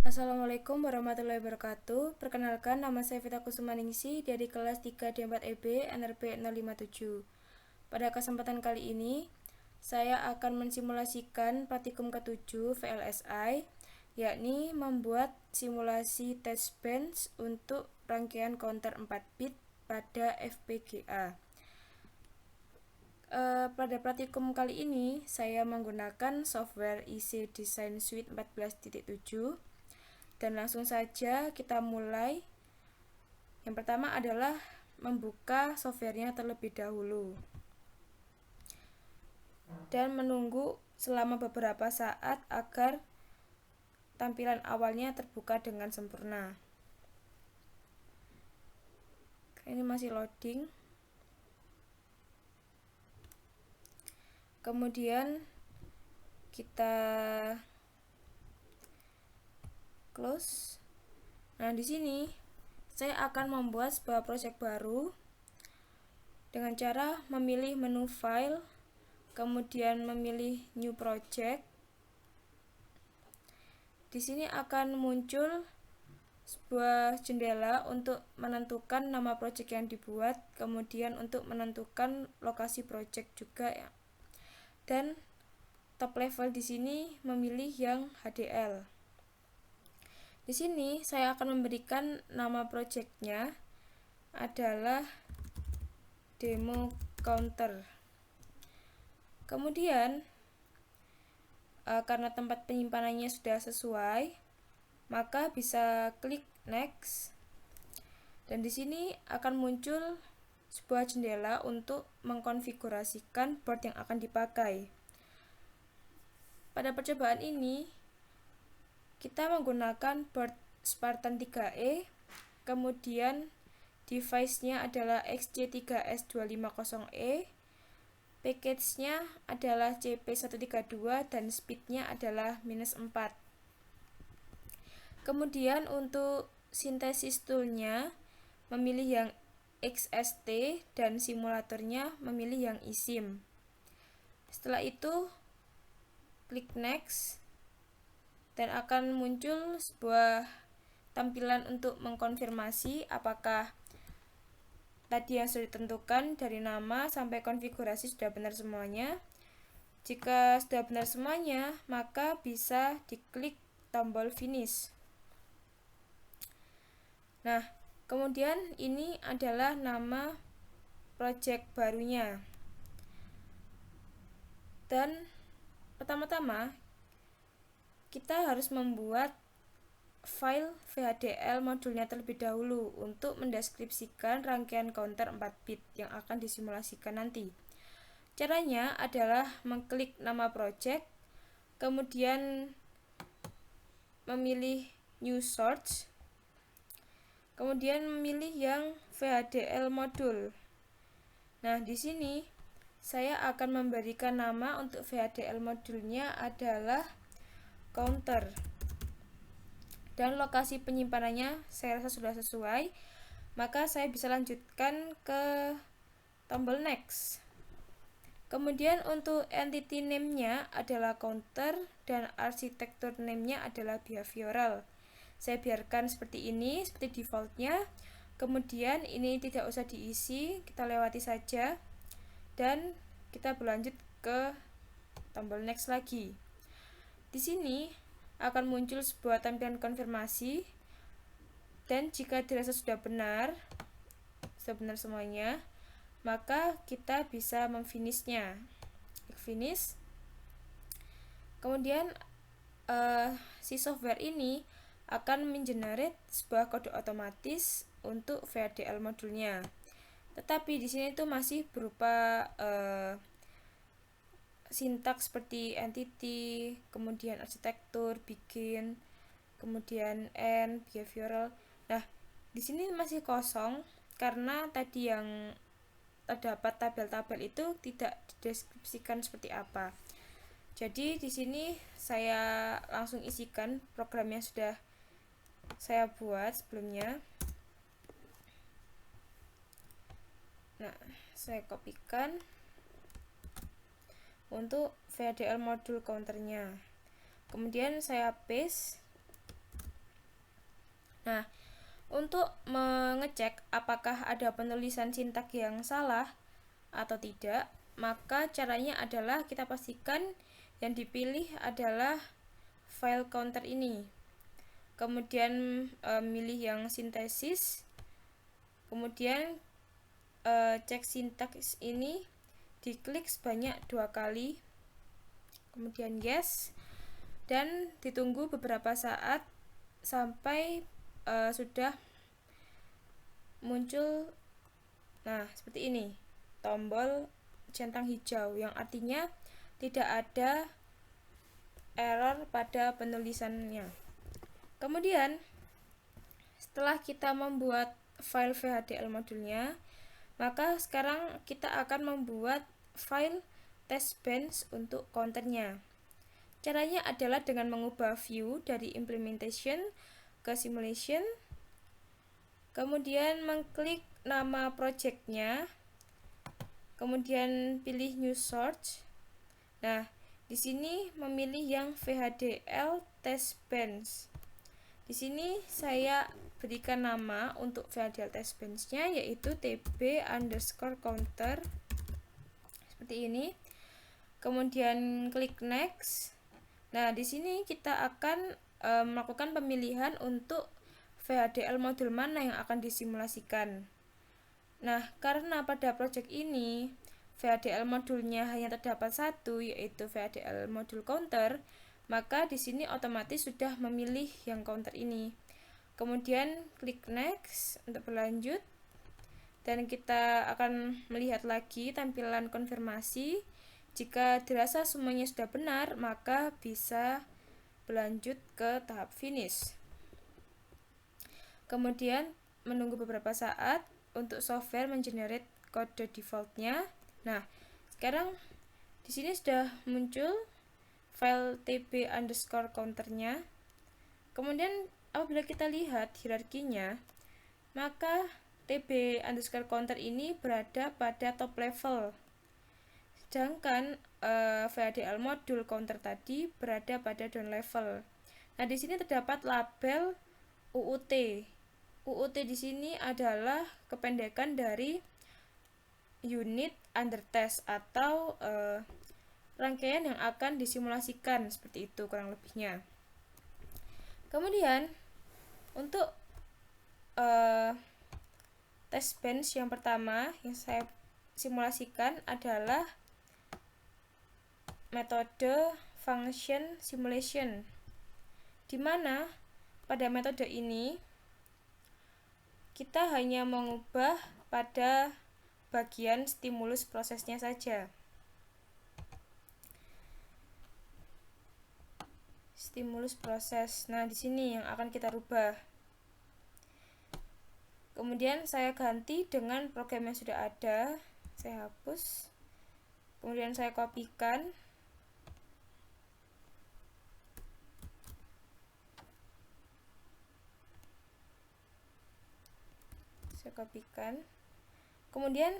Assalamualaikum warahmatullahi wabarakatuh. Perkenalkan, nama saya Vita Kusumaningsi dari kelas 3D4EB NRP 057. Pada kesempatan kali ini, saya akan mensimulasikan praktikum ke-7 VLSI, yakni membuat simulasi test bench untuk rangkaian counter 4 bit pada FPGA. Pada praktikum kali ini, saya menggunakan software IC Design Suite 14.7. Dan langsung saja kita mulai. Yang pertama adalah membuka softwarenya terlebih dahulu dan menunggu selama beberapa saat agar tampilan awalnya terbuka dengan sempurna. Ini masih loading. Kemudian kita close. Nah, di sini saya akan membuat sebuah project baru dengan cara memilih menu file, kemudian memilih new project. Di sini akan muncul sebuah jendela untuk menentukan nama project yang dibuat, kemudian untuk menentukan lokasi project juga ya. Dan top level di sini memilih yang HDL. Di sini saya akan memberikan nama projectnya adalah demo counter. Kemudian karena tempat penyimpanannya sudah sesuai, maka bisa klik next. Dan di sini akan muncul sebuah jendela untuk mengkonfigurasikan board yang akan dipakai. Pada percobaan ini kita menggunakan board Spartan 3E, kemudian device-nya adalah XC3S250E, package-nya adalah CP132 dan speed-nya adalah -4. Kemudian untuk sintesis tool-nya memilih yang XST dan simulatornya memilih yang eSIM. Setelah itu klik next dan akan muncul sebuah tampilan untuk mengkonfirmasi apakah tadi yang sudah ditentukan dari nama sampai konfigurasi sudah benar semuanya. Jika sudah benar semuanya, maka bisa diklik tombol finish. Nah, kemudian ini adalah nama project barunya. Dan pertama-tama kita harus membuat file VHDL modulnya terlebih dahulu untuk mendeskripsikan rangkaian counter 4 bit yang akan disimulasikan nanti. Caranya adalah mengklik nama project, kemudian memilih new source, kemudian memilih yang VHDL modul. Nah, di sini saya akan memberikan nama untuk VHDL modulnya adalah counter. Dan lokasi penyimpanannya saya rasa sudah sesuai, maka saya bisa lanjutkan ke tombol next. Kemudian untuk entity name-nya adalah counter dan arsitektur name-nya adalah behavioral. Saya biarkan seperti ini, seperti default-nya. Kemudian ini tidak usah diisi, kita lewati saja dan kita berlanjut ke tombol next lagi. Di sini akan muncul sebuah tampilan konfirmasi, dan jika dirasa sudah benar semuanya, maka kita bisa memfinishnya. Klik finish. Kemudian si software ini akan mengenerate sebuah kode otomatis untuk VHDL modulnya. Tetapi di sini itu masih berupa sintaks seperti entity, kemudian arsitektur, begin, kemudian end, behavioral. Nah, di sini masih kosong karena tadi yang terdapat tabel-tabel itu tidak dideskripsikan seperti apa. Jadi di sini saya langsung isikan program yang sudah saya buat sebelumnya. Nah, saya kopikan untuk VHDL modul counternya. Kemudian saya paste Nah, untuk mengecek apakah ada penulisan sintak yang salah atau tidak, maka caranya adalah kita pastikan yang dipilih adalah file counter ini. Kemudian milih yang sintesis. Kemudian cek sintaks ini diklik sebanyak 2 kali. Kemudian yes, dan ditunggu beberapa saat sampai sudah muncul seperti ini, tombol centang hijau, yang artinya tidak ada error pada penulisannya. Kemudian setelah kita membuat file VHDL modulnya, maka sekarang kita akan membuat file test bench untuk counternya. Caranya adalah dengan mengubah view dari implementation ke simulation, kemudian mengklik nama projectnya, kemudian pilih new source. Nah, di sini memilih yang VHDL test bench. Di sini saya berikan nama untuk VHDL test bench-nya yaitu tb_counter seperti ini. Kemudian klik next. Nah, di sini kita akan melakukan pemilihan untuk VHDL modul mana yang akan disimulasikan. Nah, karena pada project ini VHDL modulnya hanya terdapat satu, yaitu VHDL modul counter, maka di sini otomatis sudah memilih yang counter ini. Kemudian klik next untuk berlanjut, dan kita akan melihat lagi tampilan konfirmasi. Jika dirasa semuanya sudah benar, maka bisa berlanjut ke tahap finish. Kemudian menunggu beberapa saat untuk software mengenerate kode defaultnya. Nah, sekarang di sini sudah muncul file tb_counternya. Kemudian apabila kita lihat hierarkinya, maka tb_counter ini berada pada top level, sedangkan VHDL modul counter tadi berada pada down level. Nah, di sini terdapat label UUT. UUT di sini adalah kependekan dari unit under test atau rangkaian yang akan disimulasikan, seperti itu kurang lebihnya. Kemudian untuk test bench yang pertama yang saya simulasikan adalah metode function simulation, di mana pada metode ini kita hanya mengubah pada bagian stimulus prosesnya saja. Stimulus proses. Nah, di sini yang akan kita rubah. Kemudian saya ganti dengan program yang sudah ada. Saya hapus. Kemudian saya kopikan. Kemudian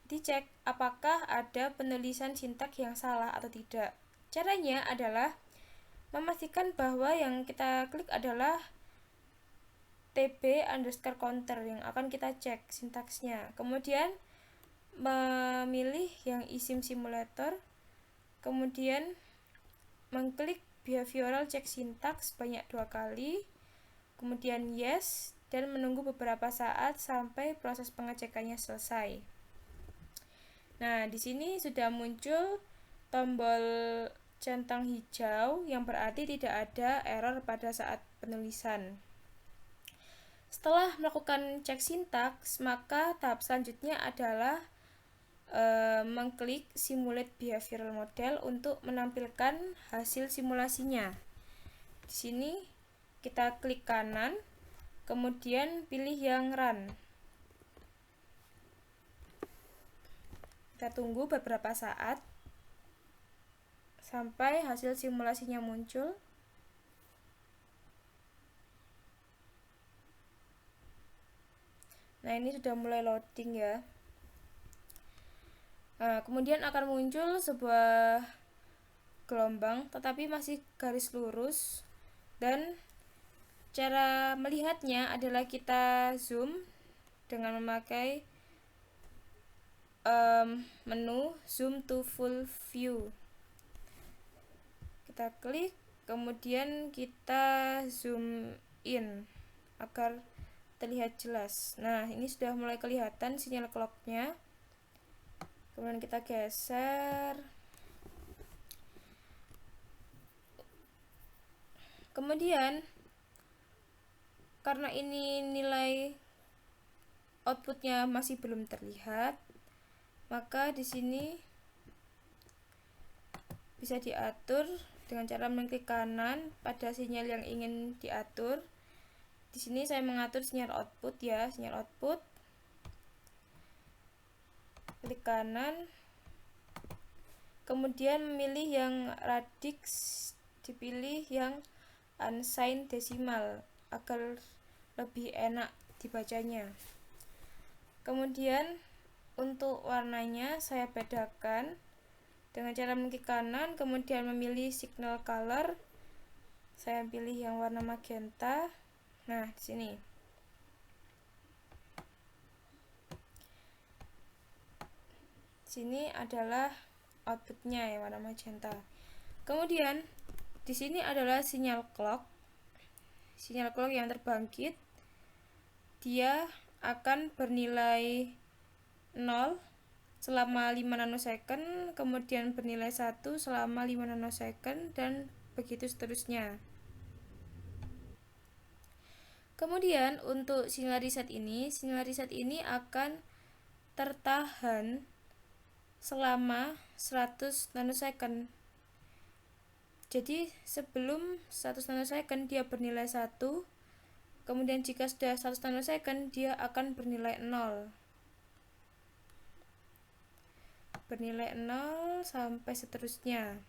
dicek apakah ada penulisan sintak yang salah atau tidak. Caranya adalah memastikan bahwa yang kita klik adalah tb_counter yang akan kita cek sintaksnya. Kemudian memilih yang eSIM simulator, kemudian mengklik behavioral check syntax banyak 2 kali, kemudian yes, dan menunggu beberapa saat sampai proses pengecekannya selesai. Nah, di sini sudah muncul tombol centang hijau yang berarti tidak ada error pada saat penulisan. Setelah melakukan cek sintaks, maka tahap selanjutnya adalah mengklik simulate behavioral model untuk menampilkan hasil simulasinya. Di sini kita klik kanan, kemudian pilih yang run. Kita tunggu beberapa saat sampai hasil simulasinya muncul. Nah, ini sudah mulai loading ya. Nah, kemudian akan muncul sebuah gelombang tetapi masih garis lurus, dan Cara melihatnya adalah kita zoom dengan memakai menu zoom to full view. Kita klik, kemudian kita zoom in agar terlihat jelas. Nah, ini sudah mulai kelihatan sinyal clocknya. Kemudian kita geser. Kemudian karena ini nilai outputnya masih belum terlihat, maka di sini bisa diatur dengan cara mengklik kanan pada sinyal yang ingin diatur. Di sini saya mengatur sinyal output ya, sinyal output. Klik kanan. Kemudian memilih yang radix, dipilih yang unsigned decimal agar lebih enak dibacanya. Kemudian untuk warnanya saya bedakan dengan cara mengklik kanan, kemudian memilih signal color. Saya pilih yang warna magenta. Nah, di sini. Sini adalah outputnya yang warna magenta. Kemudian di sini adalah sinyal clock. Sinyal clock yang terbangkit. Dia akan bernilai 0 selama 5 nanosecond, kemudian bernilai 1 selama 5 nanosecond, dan begitu seterusnya. Kemudian untuk sinyal reset ini akan tertahan selama 100 nanosecond. Jadi sebelum 100 nanosecond dia bernilai 1, kemudian jika sudah 100 nanosecond dia akan bernilai 0. Bernilai 0 sampai seterusnya.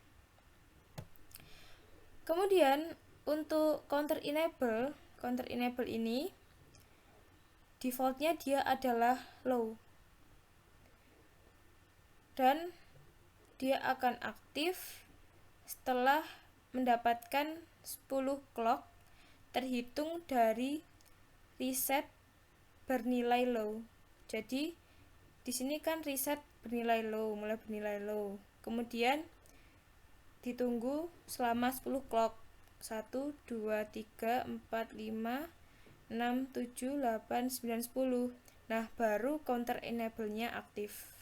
Kemudian untuk counter enable ini defaultnya dia adalah low. Dan dia akan aktif setelah mendapatkan 10 clock terhitung dari reset bernilai low. Jadi di sini kan reset bernilai low, mulai bernilai low. Kemudian ditunggu selama 10 clock. 1 2 3 4 5 6 7 8 9 10. Nah, baru counter enable-nya aktif.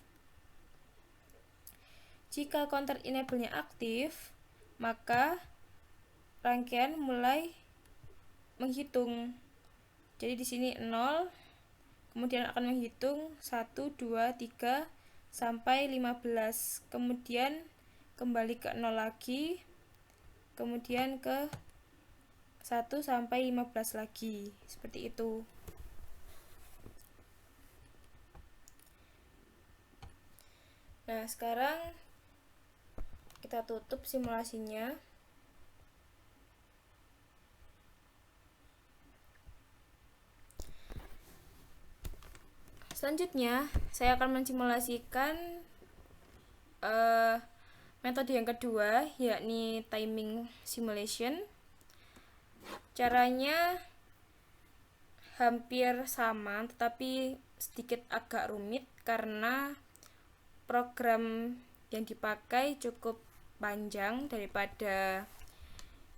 Jika counter enable-nya aktif, maka rangkaian mulai menghitung. Jadi di sini 0, kemudian akan menghitung 1 2 3 sampai 15. Kemudian kembali ke 0 lagi. Kemudian ke 1 sampai 15 lagi. Seperti itu. Nah, sekarang kita tutup simulasinya. Selanjutnya, saya akan mensimulasikan metode yang kedua, yakni timing simulation. Caranya hampir sama, tetapi sedikit agak rumit karena program yang dipakai cukup panjang daripada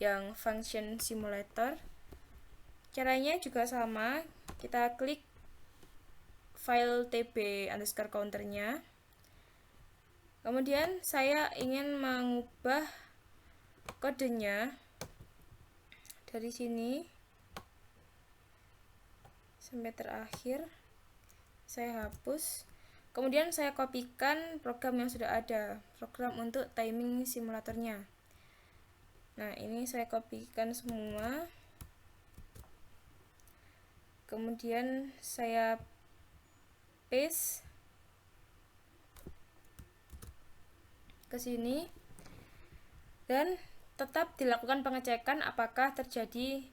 yang function simulator. Caranya juga sama, kita klik file tb_counternya. Kemudian saya ingin mengubah kodenya dari sini sampai terakhir. Saya hapus. Kemudian saya kopikan program yang sudah ada, program untuk timing simulatornya. Nah, ini saya kopikan semua. Kemudian saya paste ke sini dan tetap dilakukan pengecekan apakah terjadi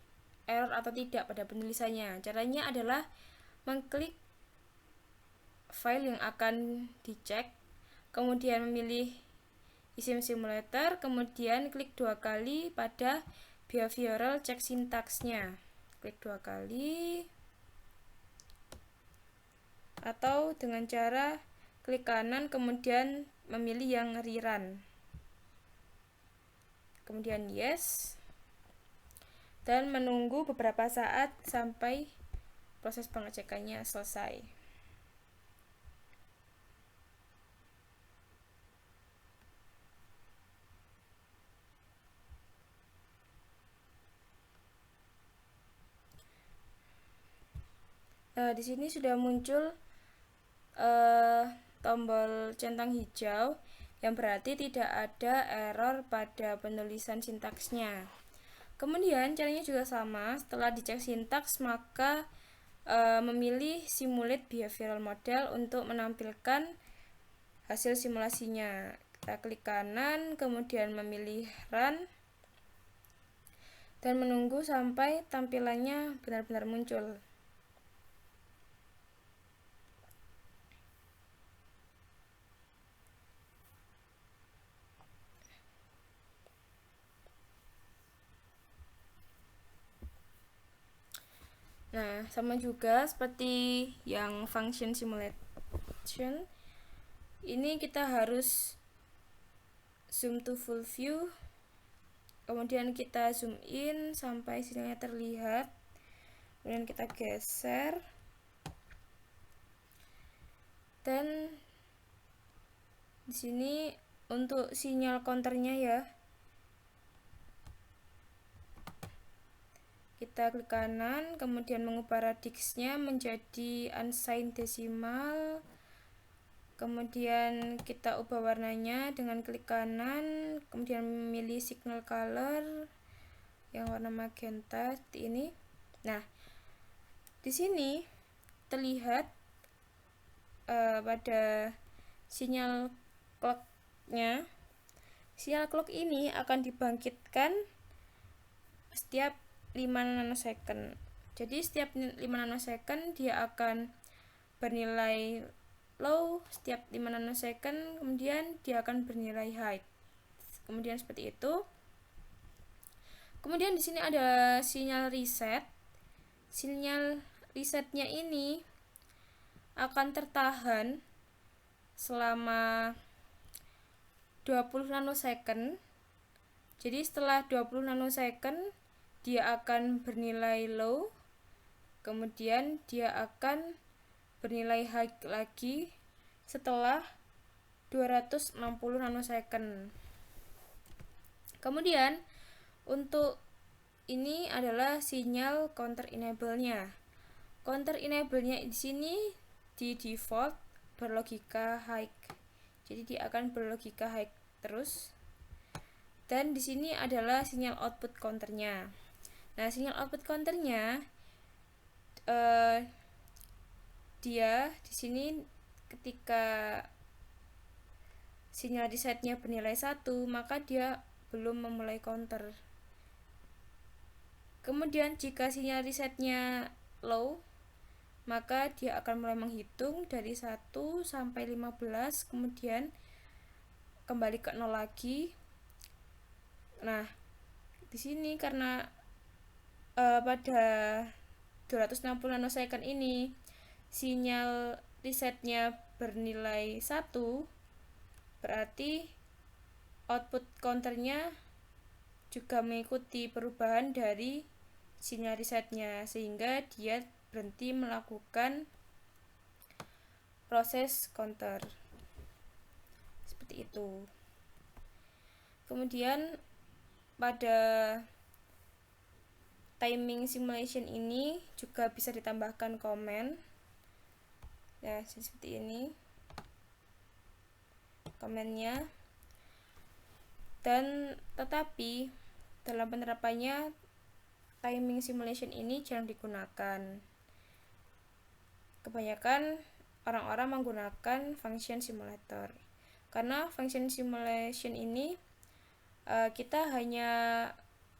error atau tidak pada penulisannya. Caranya adalah mengklik file yang akan dicek, kemudian memilih isim simulator, kemudian klik 2 kali pada behavioral check syntax-nya. klik 2 kali, atau dengan cara klik kanan kemudian memilih yang rerun, kemudian yes, dan menunggu beberapa saat sampai proses pengecekannya selesai. Di sini sudah muncul tombol centang hijau yang berarti tidak ada error pada penulisan sintaksnya. Kemudian caranya juga sama, setelah dicek sintaks maka memilih simulate behavioral model untuk menampilkan hasil simulasinya. Kita klik kanan, kemudian memilih run, dan menunggu sampai tampilannya benar-benar muncul. Nah, sama juga seperti yang function simulation, ini kita harus zoom to full view, kemudian kita zoom in sampai sinyalnya terlihat, kemudian kita geser, dan di sini untuk sinyal counternya ya, kita klik kanan, kemudian mengubah radiusnya menjadi unsigned decimal, kemudian kita ubah warnanya dengan klik kanan, kemudian memilih signal color yang warna magenta seperti ini. Nah, di sini terlihat pada sinyal clocknya, sinyal clock ini akan dibangkitkan setiap 5 nanosecond. Jadi setiap 5 nanosecond dia akan bernilai low, setiap 5 nanosecond kemudian dia akan bernilai high. Kemudian seperti itu. Kemudian di sini ada sinyal reset. Sinyal resetnya ini akan tertahan selama 20 nanosecond. Jadi setelah 20 nanosecond dia akan bernilai low, kemudian dia akan bernilai high lagi setelah 260 nanosecond. Kemudian untuk ini adalah sinyal counter enable-nya. Counter enable-nya di sini di default berlogika high. Jadi dia akan berlogika high terus. Dan di sini adalah sinyal output counternya. Nah, sinyal output counternya dia di sini ketika sinyal resetnya bernilai 1, maka dia belum memulai counter. Kemudian jika sinyal resetnya low, maka dia akan mulai menghitung dari 1 sampai 15, kemudian kembali ke 0 lagi. Nah, di sini karena pada 260 nanosecond ini sinyal resetnya bernilai 1, berarti output counternya juga mengikuti perubahan dari sinyal resetnya, sehingga dia berhenti melakukan proses counter seperti itu. Kemudian pada timing simulation ini juga bisa ditambahkan komen ya, seperti ini komennya. Dan tetapi dalam penerapannya timing simulation ini jarang digunakan. Kebanyakan orang-orang menggunakan function simulator, karena function simulation ini kita hanya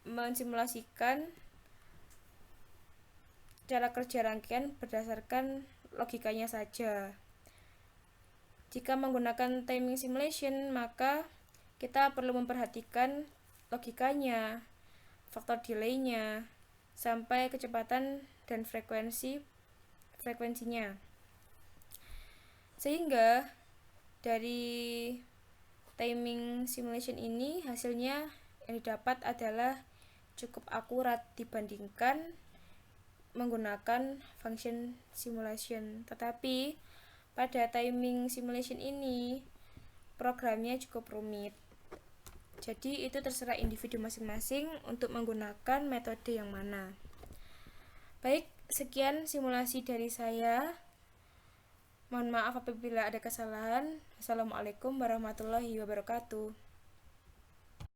mensimulasikan cara kerja rangkaian berdasarkan logikanya saja. Jika menggunakan timing simulation, maka kita perlu memperhatikan logikanya, faktor delay-nya, sampai kecepatan dan frekuensinya. Sehingga dari timing simulation ini hasilnya yang didapat adalah cukup akurat dibandingkan menggunakan function simulation. Tetapi pada timing simulation ini programnya cukup rumit. Jadi itu terserah individu masing-masing untuk menggunakan metode yang mana. Baik, sekian simulasi dari saya. Mohon maaf apabila ada kesalahan. Assalamualaikum warahmatullahi wabarakatuh.